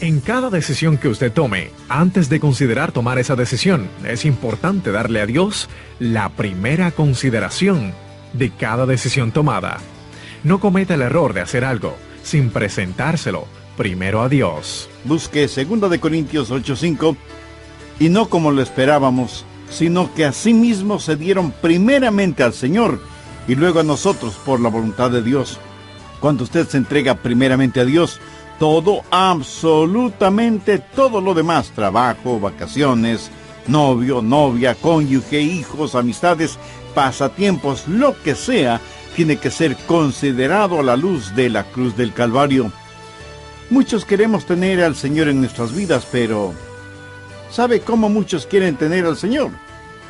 En cada decisión que usted tome, antes de considerar tomar esa decisión, es importante darle a Dios la primera consideración de cada decisión tomada. No cometa el error de hacer algo sin presentárselo primero a Dios. Busque 2 de Corintios 8:5, y no como lo esperábamos, sino que asimismo se dieron primeramente al Señor y luego a nosotros por la voluntad de Dios. Cuando usted se entrega primeramente a Dios, todo, absolutamente todo lo demás, trabajo, vacaciones, novio, novia, cónyuge, hijos, amistades, pasatiempos, lo que sea, tiene que ser considerado a la luz de la cruz del Calvario. Muchos queremos tener al Señor en nuestras vidas, pero ¿sabe cómo muchos quieren tener al Señor?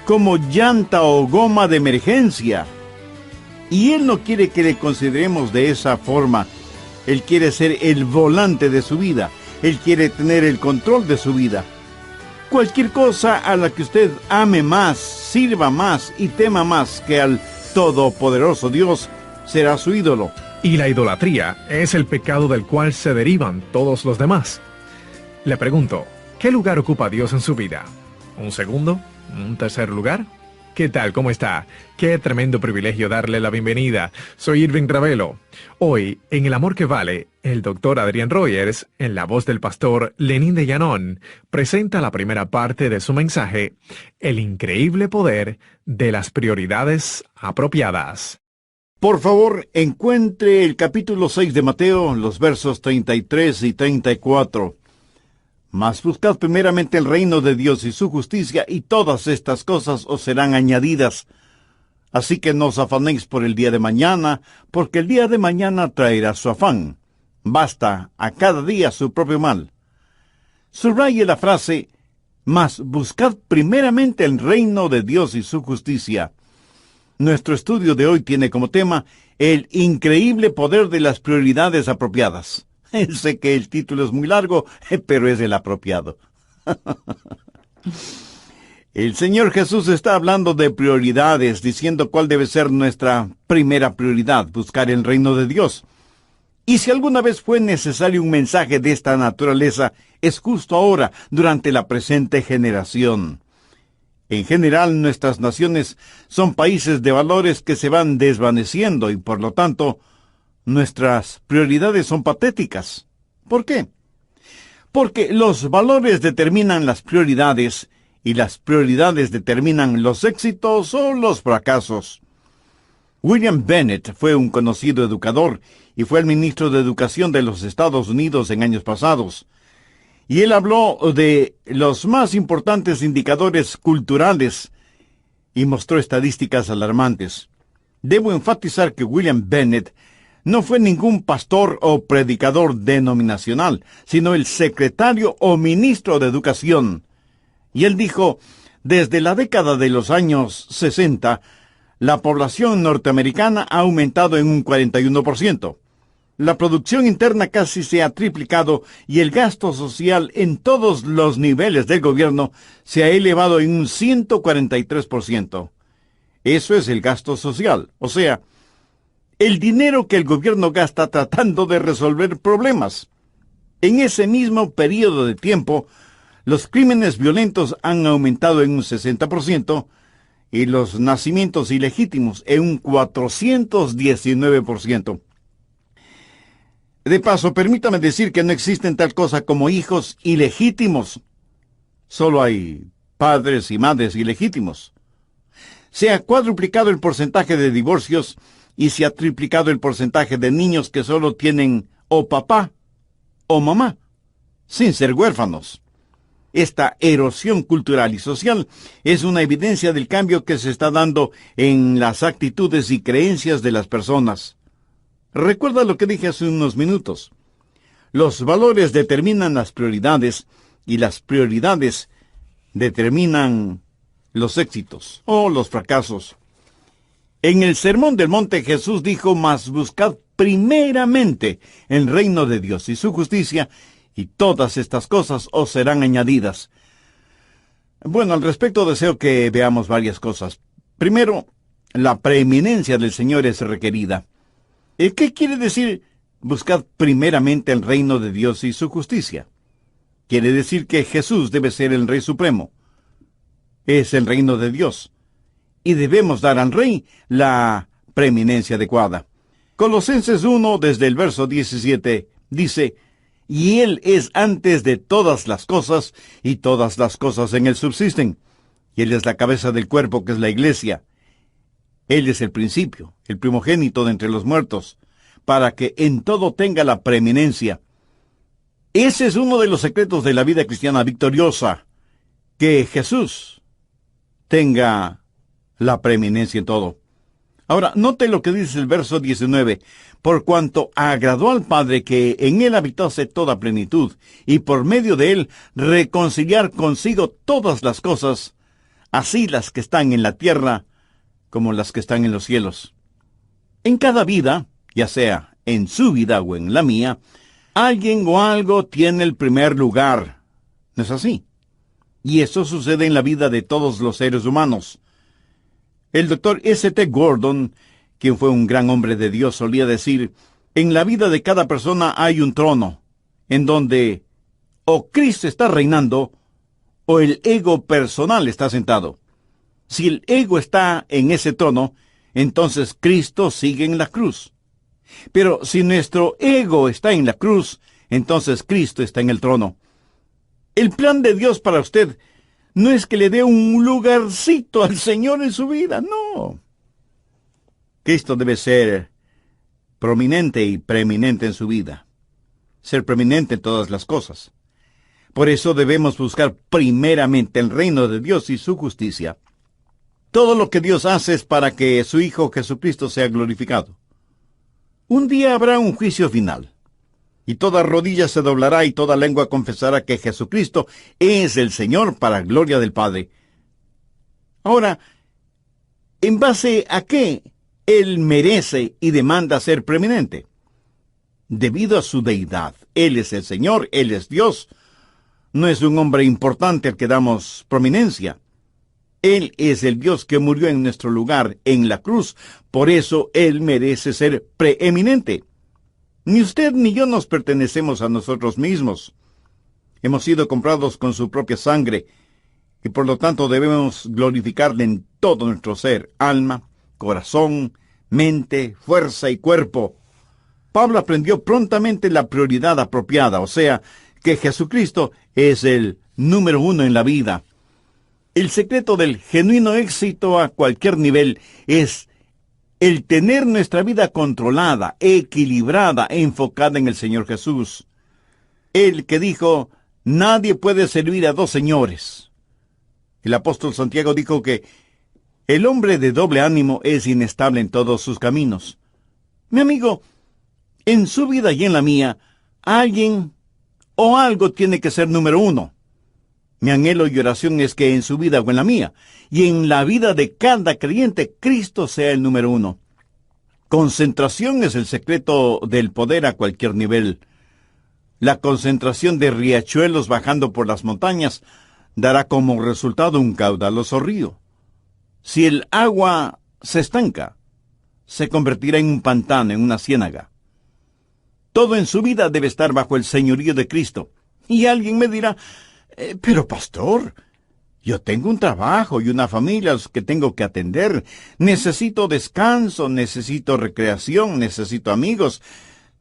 Como llanta o goma de emergencia. Y Él no quiere que le consideremos de esa forma. Él quiere ser el volante de su vida. Él quiere tener el control de su vida. Cualquier cosa a la que usted ame más, sirva más y tema más que al Todopoderoso Dios, será su ídolo. Y la idolatría es el pecado del cual se derivan todos los demás. Le pregunto, ¿qué lugar ocupa Dios en su vida? ¿Un segundo? ¿Un tercer lugar? ¿Qué tal? ¿Cómo está? Qué tremendo privilegio darle la bienvenida. Soy Irving Ravelo. Hoy, en El Amor que Vale, el doctor Adrián Rogers, en la voz del pastor Lenín de Llanón, presenta la primera parte de su mensaje, El increíble poder de las prioridades apropiadas. Por favor, encuentre el capítulo 6 de Mateo, los versos 33 y 34. Mas buscad primeramente el reino de Dios y su justicia, y todas estas cosas os serán añadidas. Así que no os afanéis por el día de mañana, porque el día de mañana traerá su afán. Basta a cada día su propio mal. Subraye la frase, mas buscad primeramente el reino de Dios y su justicia. Nuestro estudio de hoy tiene como tema el increíble poder de las prioridades apropiadas. Sé que el título es muy largo, pero es el apropiado. El Señor Jesús está hablando de prioridades, diciendo cuál debe ser nuestra primera prioridad, buscar el reino de Dios. Y si alguna vez fue necesario un mensaje de esta naturaleza, es justo ahora, durante la presente generación. En general, nuestras naciones son países de valores que se van desvaneciendo y, por lo tanto, nuestras prioridades son patéticas. ¿Por qué? Porque los valores determinan las prioridades y las prioridades determinan los éxitos o los fracasos. William Bennett fue un conocido educador y fue el ministro de Educación de los Estados Unidos en años pasados. Y él habló de los más importantes indicadores culturales y mostró estadísticas alarmantes. Debo enfatizar que William Bennett no fue ningún pastor o predicador denominacional, sino el secretario o ministro de Educación. Y él dijo, desde la década de los años 60, la población norteamericana ha aumentado en un 41%. La producción interna casi se ha triplicado y el gasto social en todos los niveles del gobierno se ha elevado en un 143%. Eso es el gasto social, o sea, el dinero que el gobierno gasta tratando de resolver problemas. En ese mismo periodo de tiempo, los crímenes violentos han aumentado en un 60% y los nacimientos ilegítimos en un 419%. De paso, permítame decir que no existen tal cosa como hijos ilegítimos. Solo hay padres y madres ilegítimos. Se ha cuadruplicado el porcentaje de divorcios y se ha triplicado el porcentaje de niños que solo tienen o papá o mamá, sin ser huérfanos. Esta erosión cultural y social es una evidencia del cambio que se está dando en las actitudes y creencias de las personas. Recuerda lo que dije hace unos minutos. Los valores determinan las prioridades y las prioridades determinan los éxitos o los fracasos. En el Sermón del Monte Jesús dijo, mas buscad primeramente el reino de Dios y su justicia, y todas estas cosas os serán añadidas. Bueno, al respecto deseo que veamos varias cosas. Primero, la preeminencia del Señor es requerida. ¿Qué quiere decir buscad primeramente el reino de Dios y su justicia? Quiere decir que Jesús debe ser el Rey Supremo. Es el reino de Dios. Y debemos dar al Rey la preeminencia adecuada. Colosenses 1, desde el verso 17, dice: y Él es antes de todas las cosas, y todas las cosas en Él subsisten. Y Él es la cabeza del cuerpo, que es la iglesia. Él es el principio, el primogénito de entre los muertos, para que en todo tenga la preeminencia. Ese es uno de los secretos de la vida cristiana victoriosa, que Jesús tenga la preeminencia en todo. Ahora, note lo que dice el verso 19. Por cuanto agradó al Padre que en Él habitase toda plenitud, y por medio de Él reconciliar consigo todas las cosas, así las que están en la tierra como las que están en los cielos. En cada vida, ya sea en su vida o en la mía, alguien o algo tiene el primer lugar. ¿No es así? Y eso sucede en la vida de todos los seres humanos. El doctor S.T. Gordon, quien fue un gran hombre de Dios, solía decir: en la vida de cada persona hay un trono, en donde o Cristo está reinando, o el ego personal está sentado. Si el ego está en ese trono, entonces Cristo sigue en la cruz. Pero si nuestro ego está en la cruz, entonces Cristo está en el trono. El plan de Dios para usted no es que le dé un lugarcito al Señor en su vida, no. Cristo debe ser prominente y preeminente en su vida. Ser preeminente en todas las cosas. Por eso debemos buscar primeramente el reino de Dios y su justicia. Todo lo que Dios hace es para que su Hijo Jesucristo sea glorificado. Un día habrá un juicio final, y toda rodilla se doblará y toda lengua confesará que Jesucristo es el Señor, para gloria del Padre. Ahora, ¿en base a qué Él merece y demanda ser preeminente? Debido a su deidad. Él es el Señor, Él es Dios. No es un hombre importante al que damos prominencia. Él es el Dios que murió en nuestro lugar en la cruz. Por eso Él merece ser preeminente. Ni usted ni yo nos pertenecemos a nosotros mismos. Hemos sido comprados con su propia sangre, y por lo tanto debemos glorificarle en todo nuestro ser, alma, corazón, mente, fuerza y cuerpo. Pablo aprendió prontamente la prioridad apropiada, o sea, que Jesucristo es el número uno en la vida. El secreto del genuino éxito a cualquier nivel es el tener nuestra vida controlada, equilibrada, enfocada en el Señor Jesús. Él que dijo: nadie puede servir a dos señores. El apóstol Santiago dijo que el hombre de doble ánimo es inestable en todos sus caminos. Mi amigo, en su vida y en la mía, alguien o algo tiene que ser número uno. Mi anhelo y oración es que en su vida o en la mía, y en la vida de cada creyente, Cristo sea el número uno. Concentración es el secreto del poder a cualquier nivel. La concentración de riachuelos bajando por las montañas dará como resultado un caudaloso río. Si el agua se estanca, se convertirá en un pantano, en una ciénaga. Todo en su vida debe estar bajo el señorío de Cristo. Y alguien me dirá: pero pastor, yo tengo un trabajo y una familia a los que tengo que atender. Necesito descanso, necesito recreación, necesito amigos.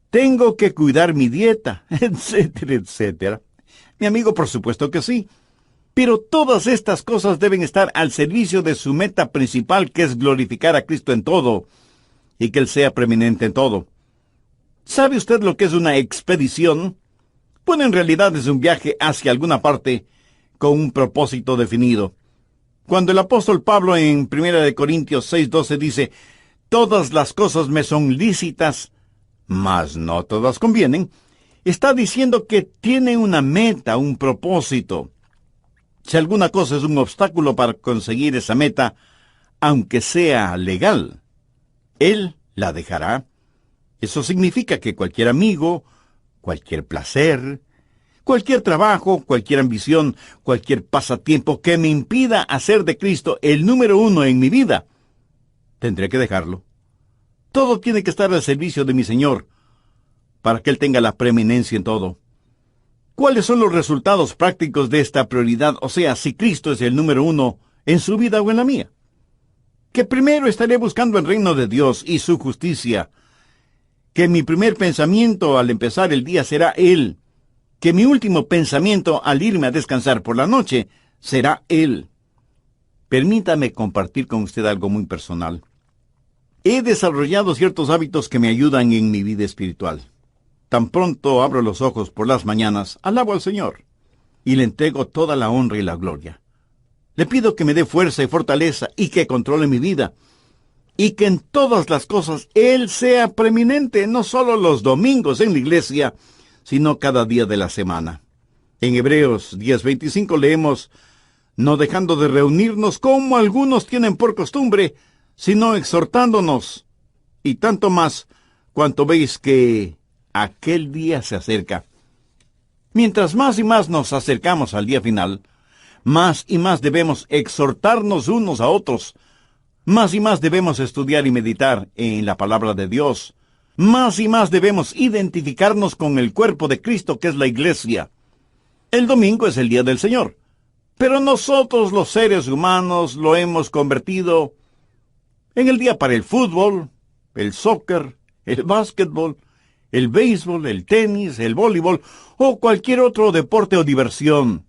Tengo que cuidar mi dieta, etcétera, etcétera. Mi amigo, por supuesto que sí. Pero todas estas cosas deben estar al servicio de su meta principal, que es glorificar a Cristo en todo, y que Él sea preeminente en todo. ¿Sabe usted lo que es una expedición? Bueno, en realidad es un viaje hacia alguna parte con un propósito definido. Cuando el apóstol Pablo en 1 Corintios 6:12 dice: todas las cosas me son lícitas, mas no todas convienen, está diciendo que tiene una meta, un propósito. Si alguna cosa es un obstáculo para conseguir esa meta, aunque sea legal, Él la dejará. Eso significa que cualquier amigo, cualquier placer, cualquier trabajo, cualquier ambición, cualquier pasatiempo que me impida hacer de Cristo el número uno en mi vida, tendré que dejarlo. Todo tiene que estar al servicio de mi Señor, para que Él tenga la preeminencia en todo. ¿Cuáles son los resultados prácticos de esta prioridad? O sea, si Cristo es el número uno en su vida o en la mía. Que primero estaré buscando el reino de Dios y su justicia. Que mi primer pensamiento al empezar el día será Él. Que mi último pensamiento al irme a descansar por la noche será Él. Permítame compartir con usted algo muy personal. He desarrollado ciertos hábitos que me ayudan en mi vida espiritual. Tan pronto abro los ojos por las mañanas, alabo al Señor y le entrego toda la honra y la gloria. Le pido que me dé fuerza y fortaleza y que controle mi vida, y que en todas las cosas Él sea preeminente, no solo los domingos en la iglesia, sino cada día de la semana. En Hebreos 10:25 leemos: no dejando de reunirnos como algunos tienen por costumbre, sino exhortándonos, y tanto más cuanto veis que aquel día se acerca. Mientras más y más nos acercamos al día final, más y más debemos exhortarnos unos a otros, más y más debemos estudiar y meditar en la palabra de Dios, más y más debemos identificarnos con el cuerpo de Cristo, que es la iglesia. El domingo es el día del Señor, pero nosotros los seres humanos lo hemos convertido en el día para el fútbol, el soccer, el básquetbol, el béisbol, el tenis, el voleibol o cualquier otro deporte o diversión.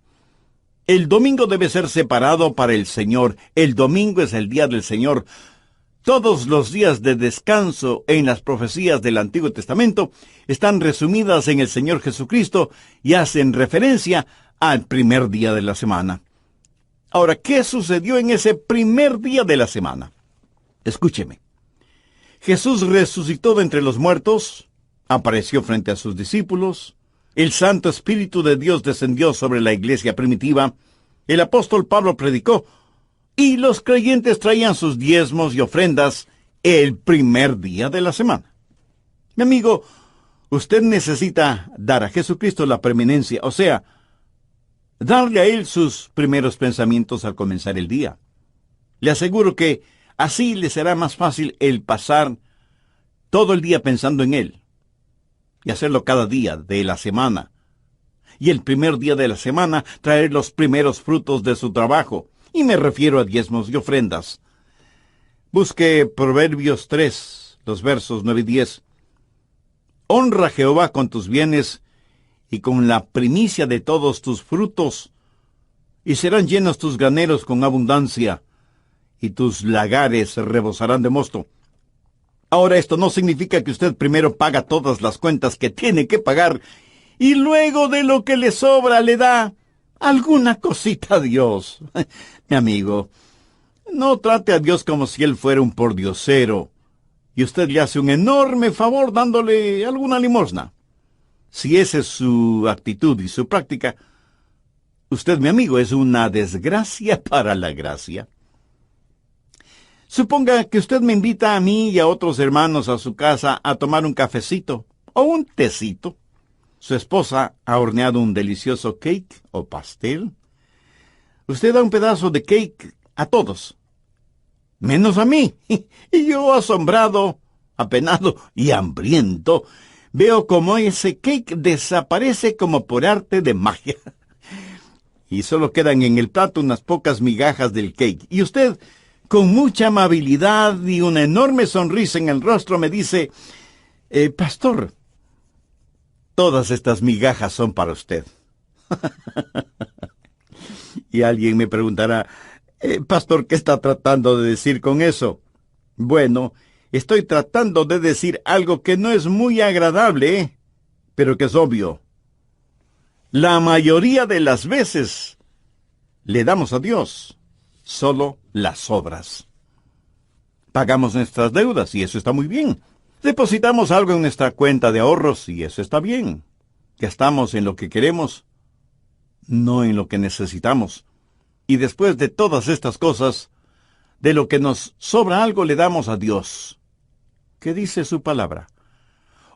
El domingo debe ser separado para el Señor. El domingo es el día del Señor. Todos los días de descanso en las profecías del Antiguo Testamento están resumidas en el Señor Jesucristo y hacen referencia al primer día de la semana. Ahora, ¿qué sucedió en ese primer día de la semana? Escúcheme. Jesús resucitó de entre los muertos, apareció frente a sus discípulos, el Santo Espíritu de Dios descendió sobre la iglesia primitiva, el apóstol Pablo predicó, y los creyentes traían sus diezmos y ofrendas el primer día de la semana. Mi amigo, usted necesita dar a Jesucristo la preeminencia, o sea, darle a Él sus primeros pensamientos al comenzar el día. Le aseguro que así le será más fácil el pasar todo el día pensando en Él, y hacerlo cada día de la semana. Y el primer día de la semana traer los primeros frutos de su trabajo. Y me refiero a diezmos y ofrendas. Busque Proverbios 3, los versos 9 y 10. Honra a Jehová con tus bienes y con la primicia de todos tus frutos, y serán llenos tus graneros con abundancia, y tus lagares rebosarán de mosto. Ahora, esto no significa que usted primero paga todas las cuentas que tiene que pagar y luego de lo que le sobra le da alguna cosita a Dios. Mi amigo, no trate a Dios como si Él fuera un pordiosero y usted le hace un enorme favor dándole alguna limosna. Si esa es su actitud y su práctica, usted, mi amigo, es una desgracia para la gracia. Suponga que usted me invita a mí y a otros hermanos a su casa a tomar un cafecito o un tecito. Su esposa ha horneado un delicioso cake o pastel. Usted da un pedazo de cake a todos, menos a mí. Y yo, asombrado, apenado y hambriento, veo como ese cake desaparece como por arte de magia. Y solo quedan en el plato unas pocas migajas del cake. Y usted, con mucha amabilidad y una enorme sonrisa en el rostro, me dice: pastor, todas estas migajas son para usted. Y alguien me preguntará: pastor, ¿qué está tratando de decir con eso? Bueno, estoy tratando de decir algo que no es muy agradable, pero que es obvio. La mayoría de las veces le damos a Dios solo las obras. Pagamos nuestras deudas y eso está muy bien. Depositamos algo en nuestra cuenta de ahorros y eso está bien. Gastamos en lo que queremos, no en lo que necesitamos. Y después de todas estas cosas, de lo que nos sobra algo le damos a Dios. ¿Qué dice su palabra?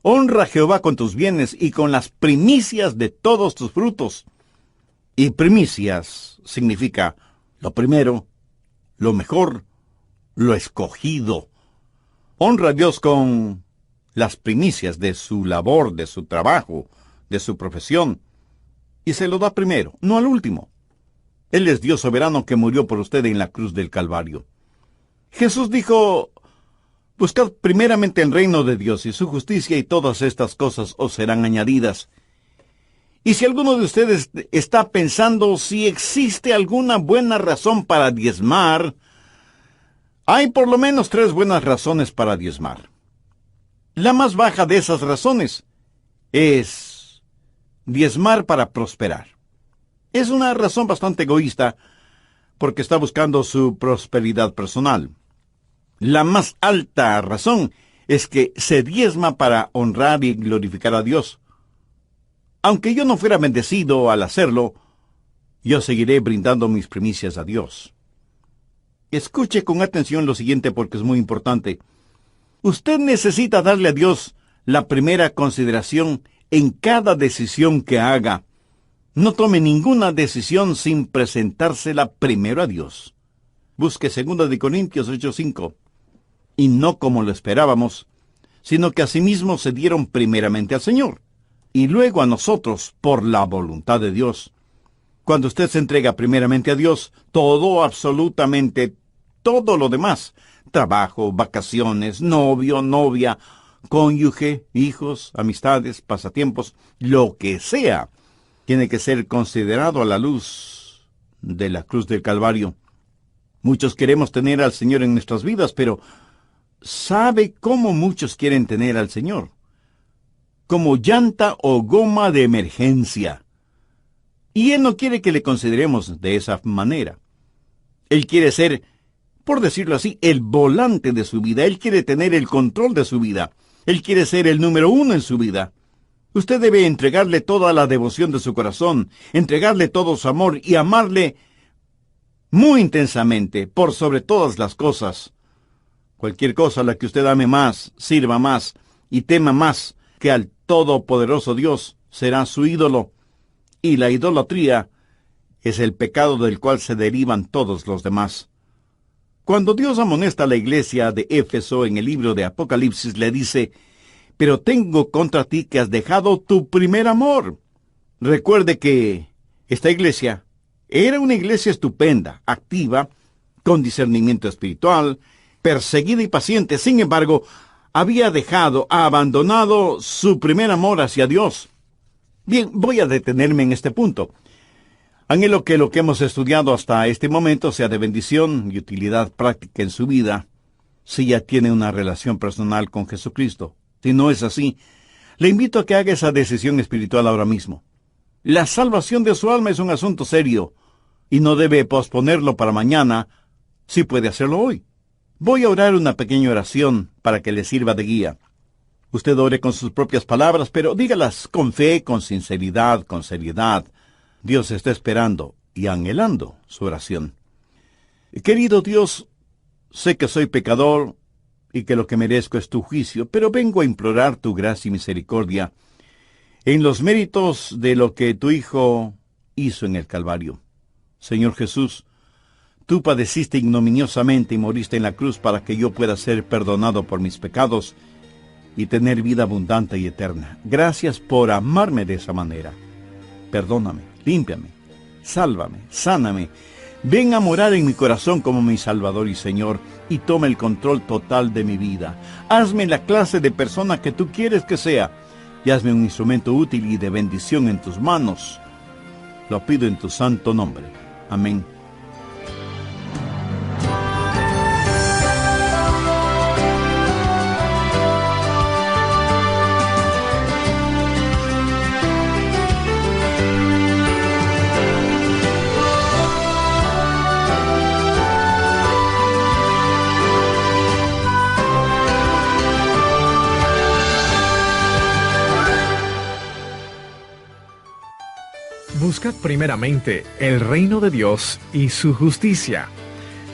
Honra a Jehová con tus bienes y con las primicias de todos tus frutos. Y primicias significa lo primero, lo mejor, lo escogido. Honra a Dios con las primicias de su labor, de su trabajo, de su profesión. y se lo da primero, no al último. Él es Dios soberano que murió por usted en la cruz del Calvario. Jesús dijo: buscad primeramente el reino de Dios y su justicia, y todas estas cosas os serán añadidas. Y si alguno de ustedes está pensando si existe alguna buena razón para diezmar, hay por lo menos 3 buenas razones para diezmar. La más baja de esas razones es diezmar para prosperar. Es una razón bastante egoísta, porque está buscando su prosperidad personal. La más alta razón es que se diezma para honrar y glorificar a Dios. Aunque yo no fuera bendecido al hacerlo, yo seguiré brindando mis primicias a Dios. Escuche con atención lo siguiente, porque es muy importante. Usted necesita darle a Dios la primera consideración en cada decisión que haga. No tome ninguna decisión sin presentársela primero a Dios. Busque 2 Corintios 8:5. Y no como lo esperábamos, sino que asimismo se dieron primeramente al Señor, y luego a nosotros por la voluntad de Dios. Cuando usted se entrega primeramente a Dios, todo, absolutamente todo lo demás, trabajo, vacaciones, novio, novia, cónyuge, hijos, amistades, pasatiempos, lo que sea, tiene que ser considerado a la luz de la cruz del Calvario. Muchos queremos tener al Señor en nuestras vidas, pero ¿sabe cómo muchos quieren tener al Señor? Como llanta o goma de emergencia. Y Él no quiere que le consideremos de esa manera. Él quiere ser, por decirlo así, el volante de su vida. Él quiere tener el control de su vida. Él quiere ser el número 1 en su vida. Usted debe entregarle toda la devoción de su corazón, entregarle todo su amor y amarle muy intensamente, por sobre todas las cosas. Cualquier cosa a la que usted ame más, sirva más y tema más que al Todopoderoso Dios será su ídolo. Y la idolatría es el pecado del cual se derivan todos los demás. Cuando Dios amonesta a la iglesia de Éfeso en el libro de Apocalipsis, le dice: pero tengo contra ti que has dejado tu primer amor. Recuerde que esta iglesia era una iglesia estupenda, activa, con discernimiento espiritual, perseguida y paciente. Sin embargo, había abandonado su primer amor hacia Dios. Bien, voy a detenerme en este punto. Anhelo que lo que hemos estudiado hasta este momento sea de bendición y utilidad práctica en su vida, si ya tiene una relación personal con Jesucristo. Si no es así, le invito a que haga esa decisión espiritual ahora mismo. La salvación de su alma es un asunto serio, y no debe posponerlo para mañana, si puede hacerlo hoy. Voy a orar una pequeña oración para que le sirva de guía. Usted ore con sus propias palabras, pero dígalas con fe, con sinceridad, con seriedad. Dios está esperando y anhelando su oración. Querido Dios, sé que soy pecador y que lo que merezco es tu juicio, pero vengo a implorar tu gracia y misericordia en los méritos de lo que tu Hijo hizo en el Calvario. Señor Jesús, tú padeciste ignominiosamente y moriste en la cruz para que yo pueda ser perdonado por mis pecados y tener vida abundante y eterna. Gracias por amarme de esa manera. Perdóname, límpiame, sálvame, sáname. Ven a morar en mi corazón como mi Salvador y Señor, y toma el control total de mi vida. Hazme la clase de persona que tú quieres que sea, y hazme un instrumento útil y de bendición en tus manos. Lo pido en tu santo nombre. Amén. Buscad primeramente el reino de Dios y su justicia.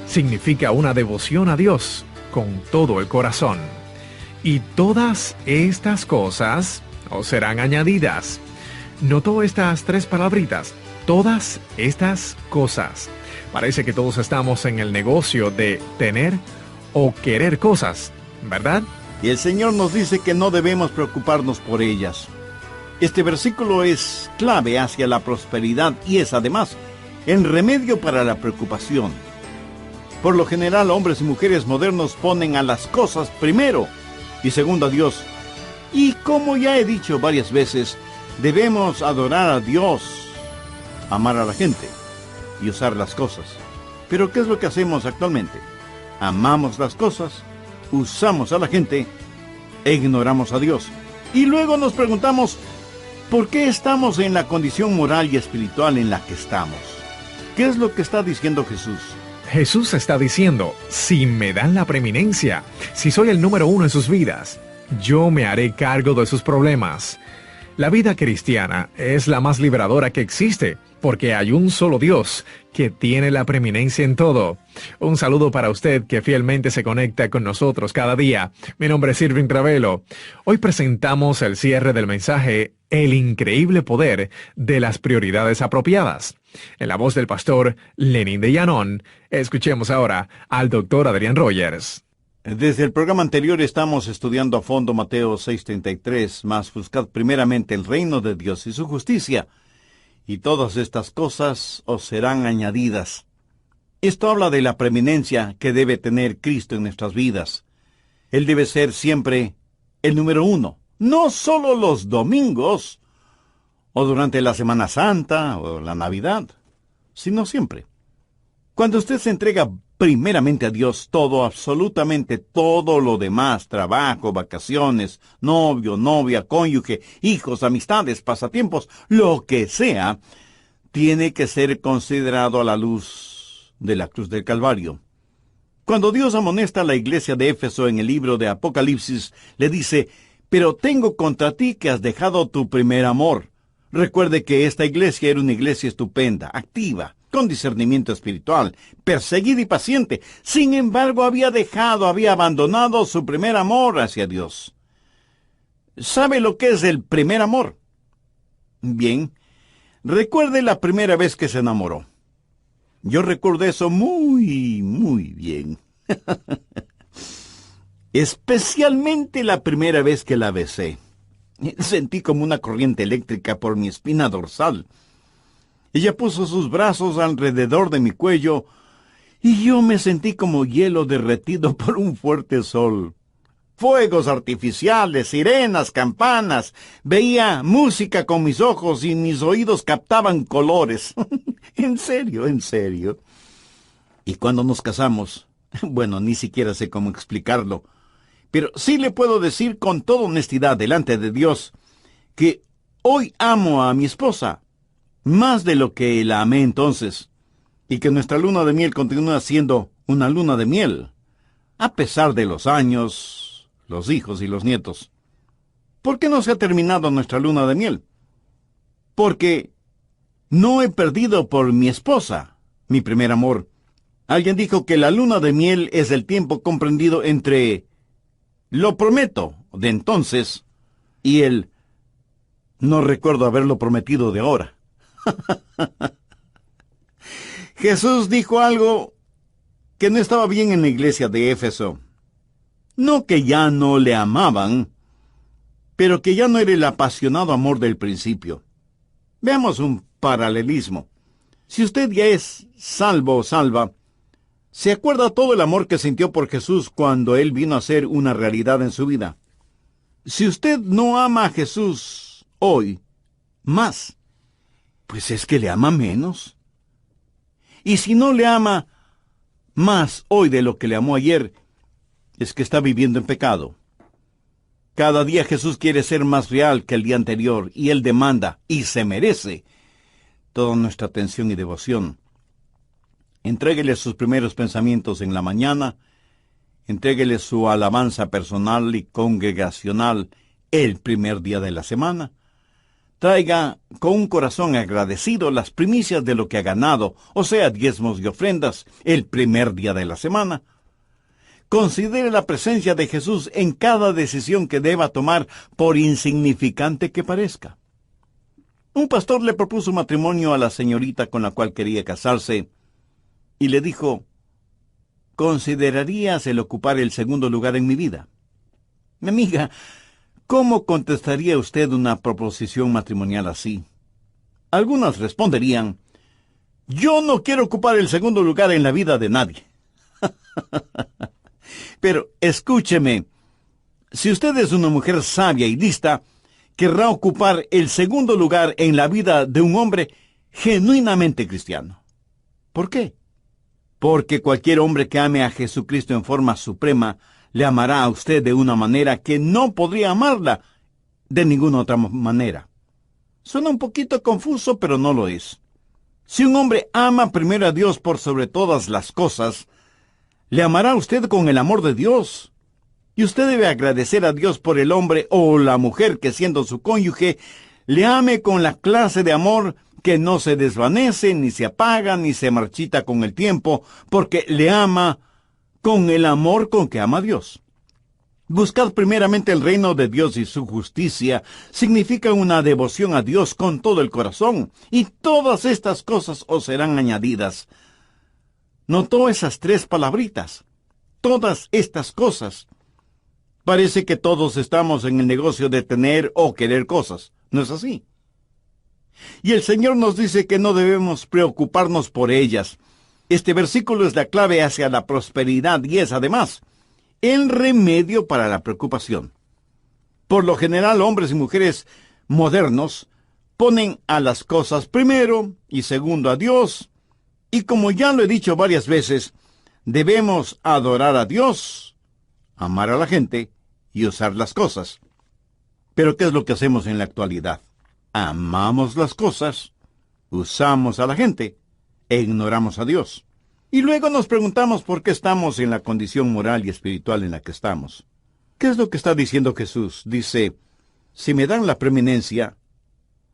Significa una devoción a Dios con todo el corazón. Y todas estas cosas os serán añadidas. ¿Notó estas 3 palabritas? Todas estas cosas. Parece que todos estamos en el negocio de tener o querer cosas, ¿verdad? Y el Señor nos dice que no debemos preocuparnos por ellas. Este versículo es clave hacia la prosperidad y es además el remedio para la preocupación. Por lo general, hombres y mujeres modernos ponen a las cosas primero y segundo a Dios. Y como ya he dicho varias veces, debemos adorar a Dios, amar a la gente y usar las cosas. Pero ¿qué es lo que hacemos actualmente? Amamos las cosas, usamos a la gente e ignoramos a Dios. Y luego nos preguntamos, ¿por qué estamos en la condición moral y espiritual en la que estamos? ¿Qué es lo que está diciendo Jesús? Jesús está diciendo, si me dan la preeminencia, si soy el número uno en sus vidas, yo me haré cargo de sus problemas. La vida cristiana es la más liberadora que existe, porque hay un solo Dios que tiene la preeminencia en todo. Un saludo para usted que fielmente se conecta con nosotros cada día. Mi nombre es Irving Travelo. Hoy presentamos el cierre del mensaje El increíble poder de las prioridades apropiadas. En la voz del pastor Lenín de Llanón, escuchemos ahora al doctor Adrián Rogers. Desde el programa anterior estamos estudiando a fondo Mateo 6:33, mas buscad primeramente el reino de Dios y su justicia, y todas estas cosas os serán añadidas. Esto habla de la preeminencia que debe tener Cristo en nuestras vidas. Él debe ser siempre el número uno, no solo los domingos, o durante la Semana Santa, o la Navidad, sino siempre. Cuando usted se entrega primeramente a Dios, todo, absolutamente todo lo demás, trabajo, vacaciones, novio, novia, cónyuge, hijos, amistades, pasatiempos, lo que sea, tiene que ser considerado a la luz de la cruz del Calvario. Cuando Dios amonesta a la iglesia de Éfeso en el libro de Apocalipsis, le dice, pero tengo contra ti que has dejado tu primer amor. Recuerde que esta iglesia era una iglesia estupenda, activa, con discernimiento espiritual, perseguida y paciente. Sin embargo, había abandonado su primer amor hacia Dios. ¿Sabe lo que es el primer amor? Bien, recuerde la primera vez que se enamoró. Yo recuerdo eso muy bien. Especialmente la primera vez que la besé. Sentí como una corriente eléctrica por mi espina dorsal. Ella puso sus brazos alrededor de mi cuello y yo me sentí como hielo derretido por un fuerte sol. Fuegos artificiales, sirenas, campanas. Veía música con mis ojos y mis oídos captaban colores. En serio. Y cuando nos casamos, bueno, ni siquiera sé cómo explicarlo, pero sí le puedo decir con toda honestidad delante de Dios que hoy amo a mi esposa más de lo que la amé entonces, y que nuestra luna de miel continúa siendo una luna de miel, a pesar de los años, los hijos y los nietos. ¿Por qué no se ha terminado nuestra luna de miel? Porque no he perdido por mi esposa, mi primer amor. Alguien dijo que la luna de miel es el tiempo comprendido entre lo prometo de entonces y el no recuerdo haberlo prometido de ahora. Jesús dijo algo que no estaba bien en la iglesia de Éfeso. No que ya no le amaban, pero que ya no era el apasionado amor del principio. Veamos un paralelismo. Si usted ya es salvo o salva, ¿se acuerda todo el amor que sintió por Jesús cuando Él vino a ser una realidad en su vida? Si usted no ama a Jesús hoy, más, pues es que le ama menos. Y si no le ama más hoy de lo que le amó ayer, es que está viviendo en pecado. Cada día Jesús quiere ser más real que el día anterior, y Él demanda, y se merece, toda nuestra atención y devoción. Entréguele sus primeros pensamientos en la mañana, entréguele su alabanza personal y congregacional el primer día de la semana. Traiga con un corazón agradecido las primicias de lo que ha ganado, o sea, diezmos y ofrendas, el primer día de la semana. Considere la presencia de Jesús en cada decisión que deba tomar, por insignificante que parezca. Un pastor le propuso matrimonio a la señorita con la cual quería casarse, y le dijo, ¿considerarías el ocupar el segundo lugar en mi vida? Mi amiga, ¿Cómo contestaría usted una proposición matrimonial así? Algunas responderían: yo no quiero ocupar el segundo lugar en la vida de nadie. Pero escúcheme, si usted es una mujer sabia y lista, querrá ocupar el segundo lugar en la vida de un hombre genuinamente cristiano. ¿Por qué? Porque cualquier hombre que ame a Jesucristo en forma suprema le amará a usted de una manera que no podría amarla de ninguna otra manera. Suena un poquito confuso, pero no lo es. Si un hombre ama primero a Dios por sobre todas las cosas, le amará a usted con el amor de Dios. Y usted debe agradecer a Dios por el hombre o la mujer que, siendo su cónyuge, le ame con la clase de amor que no se desvanece, ni se apaga, ni se marchita con el tiempo, porque le ama con el amor con que ama a Dios. Buscad primeramente el reino de Dios y su justicia significa una devoción a Dios con todo el corazón, y todas estas cosas os serán añadidas. ¿Notó esas tres palabritas? Todas estas cosas. Parece que todos estamos en el negocio de tener o querer cosas. ¿No es así? Y el Señor nos dice que no debemos preocuparnos por ellas. Este versículo es la clave hacia la prosperidad y es, además, el remedio para la preocupación. Por lo general, hombres y mujeres modernos ponen a las cosas primero y segundo a Dios. Y como ya lo he dicho varias veces, debemos adorar a Dios, amar a la gente y usar las cosas. Pero ¿qué es lo que hacemos en la actualidad? Amamos las cosas, usamos a la gente e ignoramos a Dios. Y luego nos preguntamos por qué estamos en la condición moral y espiritual en la que estamos. ¿Qué es lo que está diciendo Jesús? Dice: si me dan la preeminencia,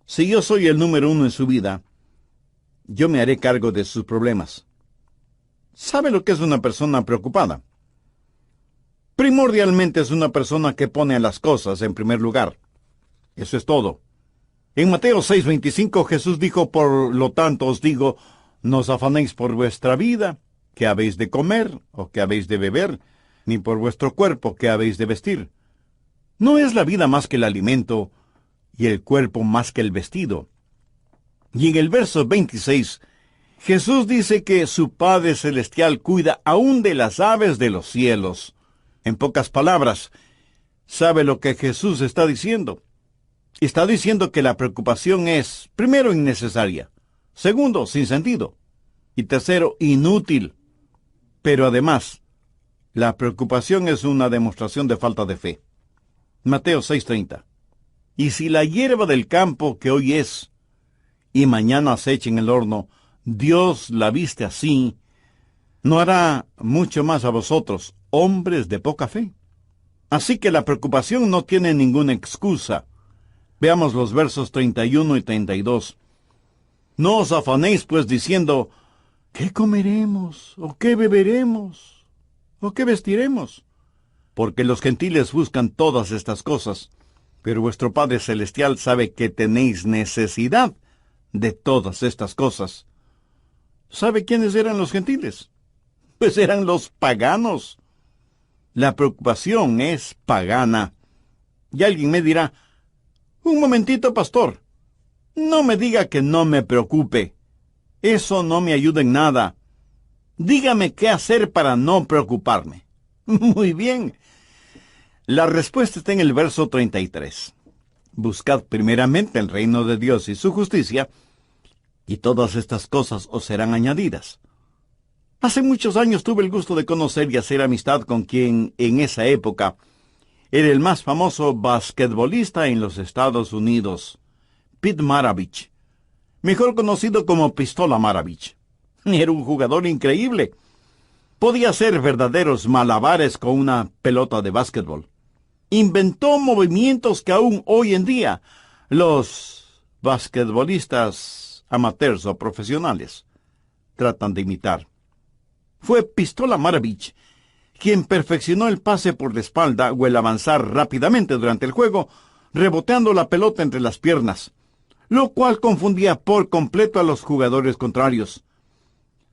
si yo soy el número uno en su vida, yo me haré cargo de sus problemas. ¿Sabe lo que es una persona preocupada? Primordialmente es una persona que pone a las cosas en primer lugar. Eso es todo. En Mateo 6:25 Jesús dijo: por lo tanto os digo, no os afanéis por vuestra vida, qué habéis de comer o qué habéis de beber, ni por vuestro cuerpo, qué habéis de vestir. ¿No es la vida más que el alimento y el cuerpo más que el vestido? Y en el verso 26, Jesús dice que su Padre Celestial cuida aún de las aves de los cielos. En pocas palabras, ¿sabe lo que Jesús está diciendo? Está diciendo que la preocupación es, primero, innecesaria, segundo, sin sentido, y tercero, inútil. Pero además, la preocupación es una demostración de falta de fe. Mateo 6:30. Y si la hierba del campo que hoy es, y mañana se echa en el horno, Dios la viste así, ¿no hará mucho más a vosotros, hombres de poca fe? Así que la preocupación no tiene ninguna excusa. Veamos los versos 31 y 32. No os afanéis, pues, diciendo: ¿qué comeremos? ¿O qué beberemos? ¿O qué vestiremos? Porque los gentiles buscan todas estas cosas, pero vuestro Padre Celestial sabe que tenéis necesidad de todas estas cosas. ¿Sabe quiénes eran los gentiles? Pues eran los paganos. La preocupación es pagana. Y alguien me dirá: un momentito, pastor, no me diga que no me preocupe. Eso no me ayuda en nada. Dígame qué hacer para no preocuparme. Muy bien. La respuesta está en el verso 33. Buscad primeramente el reino de Dios y su justicia, y todas estas cosas os serán añadidas. Hace muchos años tuve el gusto de conocer y hacer amistad con quien en esa época era el más famoso basquetbolista en los Estados Unidos, Pete Maravich, mejor conocido como Pistola Maravich. Era un jugador increíble. Podía hacer verdaderos malabares con una pelota de básquetbol. Inventó movimientos que aún hoy en día los basquetbolistas amateurs o profesionales tratan de imitar. Fue Pistola Maravich quien perfeccionó el pase por la espalda o el avanzar rápidamente durante el juego, reboteando la pelota entre las piernas, lo cual confundía por completo a los jugadores contrarios.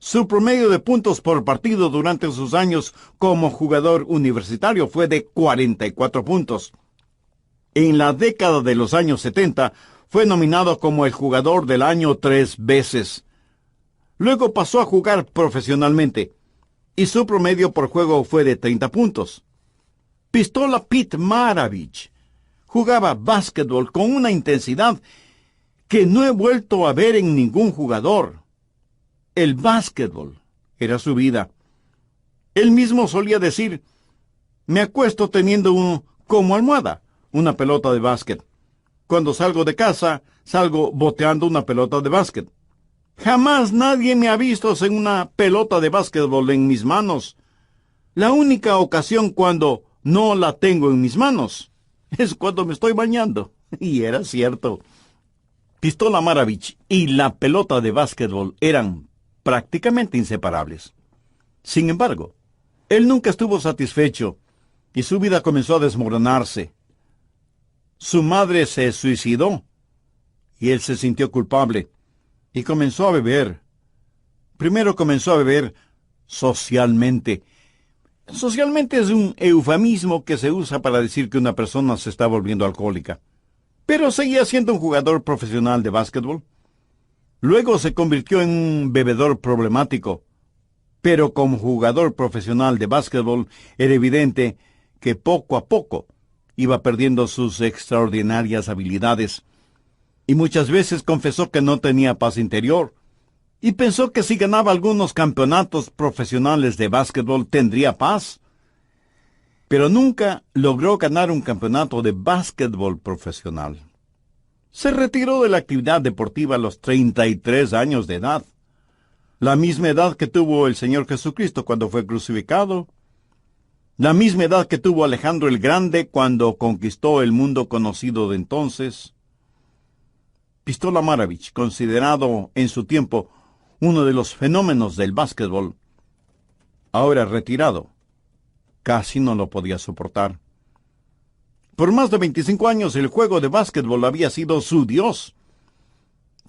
Su promedio de puntos por partido durante sus años como jugador universitario fue de 44 puntos. En la década de los años 70, fue nominado como el jugador del año 3 veces. Luego pasó a jugar profesionalmente, y su promedio por juego fue de 30 puntos. Pistola Pete Maravich jugaba básquetbol con una intensidad que no he vuelto a ver en ningún jugador. El básquetbol era su vida. Él mismo solía decir: me acuesto teniendo como almohada una pelota de básquet. Cuando salgo de casa, salgo boteando una pelota de básquet. Jamás nadie me ha visto sin una pelota de básquetbol en mis manos. La única ocasión cuando no la tengo en mis manos es cuando me estoy bañando. Y era cierto. Pistola Maravich y la pelota de básquetbol eran prácticamente inseparables. Sin embargo, él nunca estuvo satisfecho y su vida comenzó a desmoronarse. Su madre se suicidó y él se sintió culpable y comenzó a beber. Primero comenzó a beber socialmente. Socialmente es un eufemismo que se usa para decir que una persona se está volviendo alcohólica. Pero seguía siendo un jugador profesional de básquetbol. Luego se convirtió en un bebedor problemático. Pero como jugador profesional de básquetbol era evidente que poco a poco iba perdiendo sus extraordinarias habilidades. Y muchas veces confesó que no tenía paz interior. Y pensó que si ganaba algunos campeonatos profesionales de básquetbol tendría paz. Pero nunca logró ganar un campeonato de básquetbol profesional. Se retiró de la actividad deportiva a los 33 años de edad. La misma edad que tuvo el Señor Jesucristo cuando fue crucificado. La misma edad que tuvo Alejandro el Grande cuando conquistó el mundo conocido de entonces. Pistola Maravich, considerado en su tiempo uno de los fenómenos del básquetbol, ahora retirado, casi no lo podía soportar. Por más de 25 años el juego de básquetbol había sido su Dios.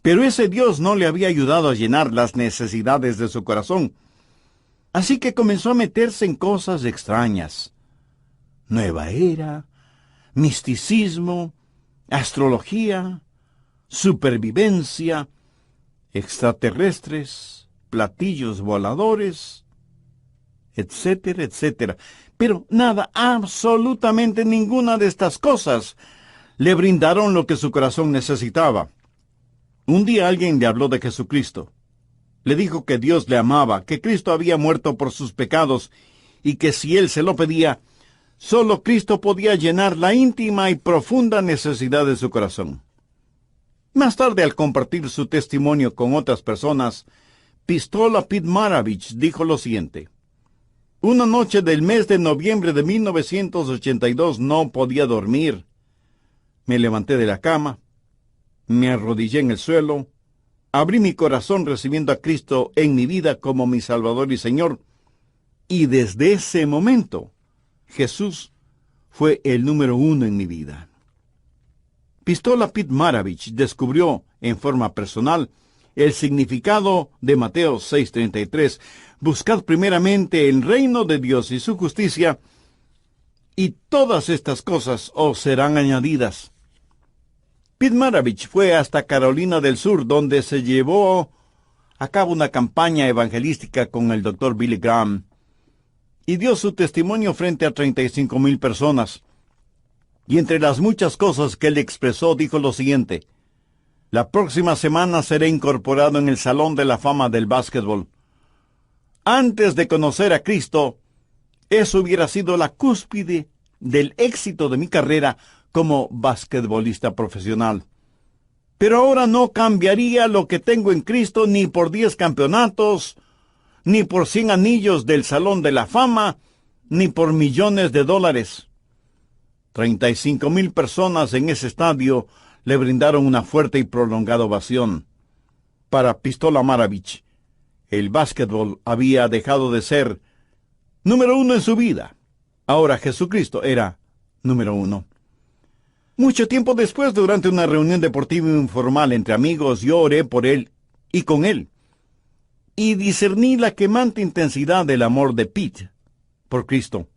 Pero ese Dios no le había ayudado a llenar las necesidades de su corazón. Así que comenzó a meterse en cosas extrañas. Nueva era, misticismo, astrología, supervivencia, extraterrestres, platillos voladores, etcétera, etcétera. Pero nada, absolutamente ninguna de estas cosas le brindaron lo que su corazón necesitaba. Un día alguien le habló de Jesucristo. Le dijo que Dios le amaba, que Cristo había muerto por sus pecados y que si él se lo pedía, solo Cristo podía llenar la íntima y profunda necesidad de su corazón. Más tarde, al compartir su testimonio con otras personas, Pistola Pete Maravich dijo lo siguiente: una noche del mes de noviembre de 1982 no podía dormir. Me levanté de la cama, me arrodillé en el suelo, abrí mi corazón recibiendo a Cristo en mi vida como mi Salvador y Señor, y desde ese momento, Jesús fue el número 1 en mi vida. Pistola Pete Maravich descubrió en forma personal el significado de Mateo 6:33. Buscad primeramente el reino de Dios y su justicia, y todas estas cosas os serán añadidas. Pete Maravich fue hasta Carolina del Sur, donde se llevó a cabo una campaña evangelística con el Dr. Billy Graham, y dio su testimonio frente a 35,000 personas. Y entre las muchas cosas que él expresó, dijo lo siguiente: la próxima semana seré incorporado en el Salón de la Fama del Básquetbol. Antes de conocer a Cristo, eso hubiera sido la cúspide del éxito de mi carrera como basquetbolista profesional. Pero ahora no cambiaría lo que tengo en Cristo ni por 10 campeonatos, ni por 100 anillos del Salón de la Fama, ni por millones de dólares. 35,000 personas en ese estadio le brindaron una fuerte y prolongada ovación. Para Pistola Maravich, el básquetbol había dejado de ser número 1 en su vida. Ahora Jesucristo era número 1. Mucho tiempo después, durante una reunión deportiva informal entre amigos, yo oré por él y con él, y discerní la quemante intensidad del amor de Pete por Cristo.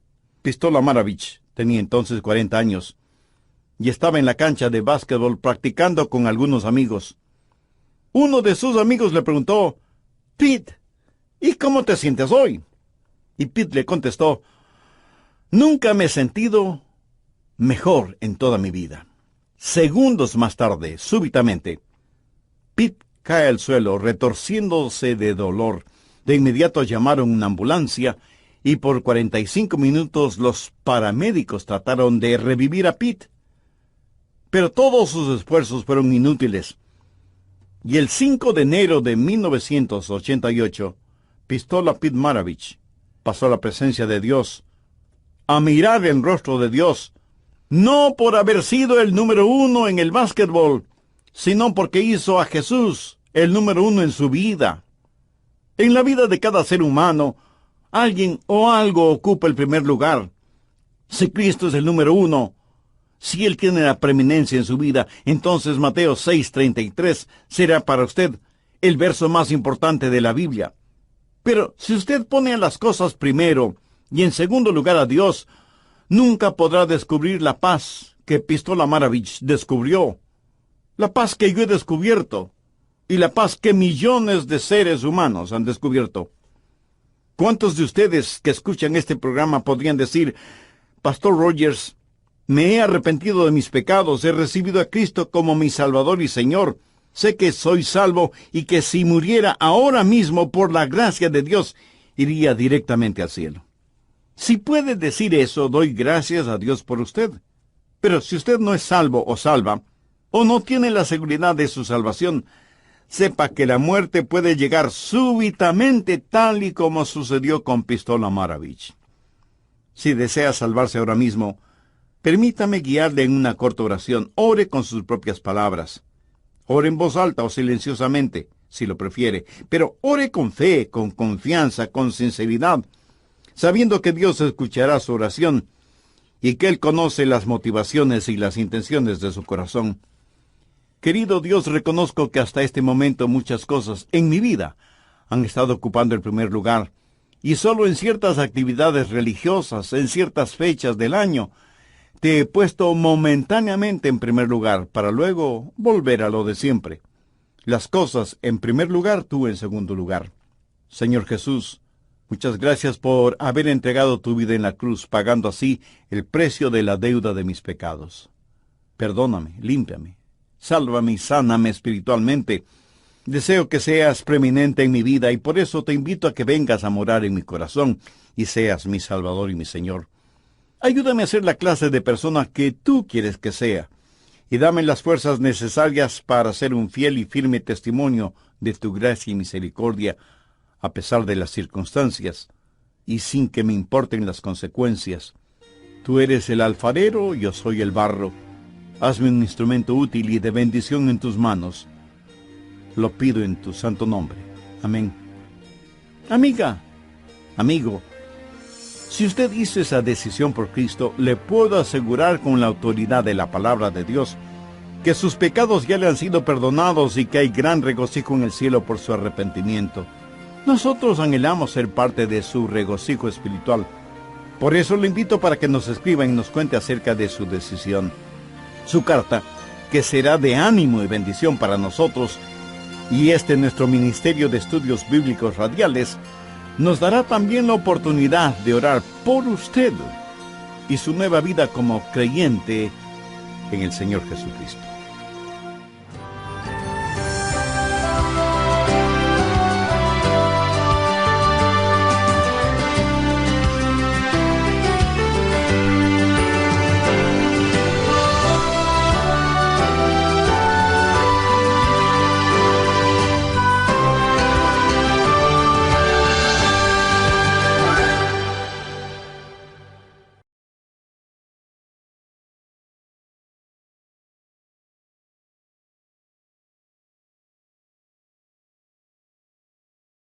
Pistola Maravich tenía entonces 40 años. y estaba en la cancha de básquetbol practicando con algunos amigos. Uno de sus amigos le preguntó: «Pete, ¿y cómo te sientes hoy?». Y Pete le contestó: «Nunca me he sentido mejor en toda mi vida». Segundos más tarde, súbitamente, Pete cae al suelo, retorciéndose de dolor. De inmediato llamaron una ambulancia y por 45 minutos los paramédicos trataron de revivir a Pete. Pero todos sus esfuerzos fueron inútiles. Y el 5 de enero de 1988, Pistola Pete Maravich pasó a la presencia de Dios, a mirar el rostro de Dios, no por haber sido el número 1 en el básquetbol, sino porque hizo a Jesús el número 1 en su vida. En la vida de cada ser humano, alguien o algo ocupa el primer lugar. Si Cristo es el número 1, si Él tiene la preeminencia en su vida, entonces Mateo 6:33 será para usted el verso más importante de la Biblia. Pero si usted pone las cosas primero y en segundo lugar a Dios, nunca podrá descubrir la paz que Pistola Maravich descubrió, la paz que yo he descubierto y la paz que millones de seres humanos han descubierto. ¿Cuántos de ustedes que escuchan este programa podrían decir: «Pastor Rogers, me he arrepentido de mis pecados, he recibido a Cristo como mi Salvador y Señor, sé que soy salvo y que si muriera ahora mismo por la gracia de Dios, iría directamente al cielo»? Si puede decir eso, doy gracias a Dios por usted. Pero si usted no es salvo o salva, o no tiene la seguridad de su salvación, sepa que la muerte puede llegar súbitamente, tal y como sucedió con Pistola Maravich. Si desea salvarse ahora mismo, permítame guiarle en una corta oración. Ore con sus propias palabras. Ore en voz alta o silenciosamente, si lo prefiere, pero ore con fe, con confianza, con sinceridad, sabiendo que Dios escuchará su oración y que Él conoce las motivaciones y las intenciones de su corazón. Querido Dios, reconozco que hasta este momento muchas cosas en mi vida han estado ocupando el primer lugar, y solo en ciertas actividades religiosas, en ciertas fechas del año, te he puesto momentáneamente en primer lugar, para luego volver a lo de siempre. Las cosas en primer lugar, tú en segundo lugar. Señor Jesús, muchas gracias por haber entregado tu vida en la cruz, pagando así el precio de la deuda de mis pecados. Perdóname, límpiame, sálvame y sáname espiritualmente. Deseo que seas preeminente en mi vida y por eso te invito a que vengas a morar en mi corazón y seas mi Salvador y mi Señor. Ayúdame a ser la clase de persona que tú quieres que sea y dame las fuerzas necesarias para ser un fiel y firme testimonio de tu gracia y misericordia, a pesar de las circunstancias, y sin que me importen las consecuencias. Tú eres el alfarero, yo soy el barro. Hazme un instrumento útil y de bendición en tus manos. Lo pido en tu santo nombre. Amén. Amiga, amigo, si usted hizo esa decisión por Cristo, le puedo asegurar con la autoridad de la palabra de Dios que sus pecados ya le han sido perdonados y que hay gran regocijo en el cielo por su arrepentimiento. Nosotros anhelamos ser parte de su regocijo espiritual. Por eso le invito para que nos escriba y nos cuente acerca de su decisión. Su carta, que será de ánimo y bendición para nosotros, y nuestro Ministerio de Estudios Bíblicos Radiales, nos dará también la oportunidad de orar por usted y su nueva vida como creyente en el Señor Jesucristo.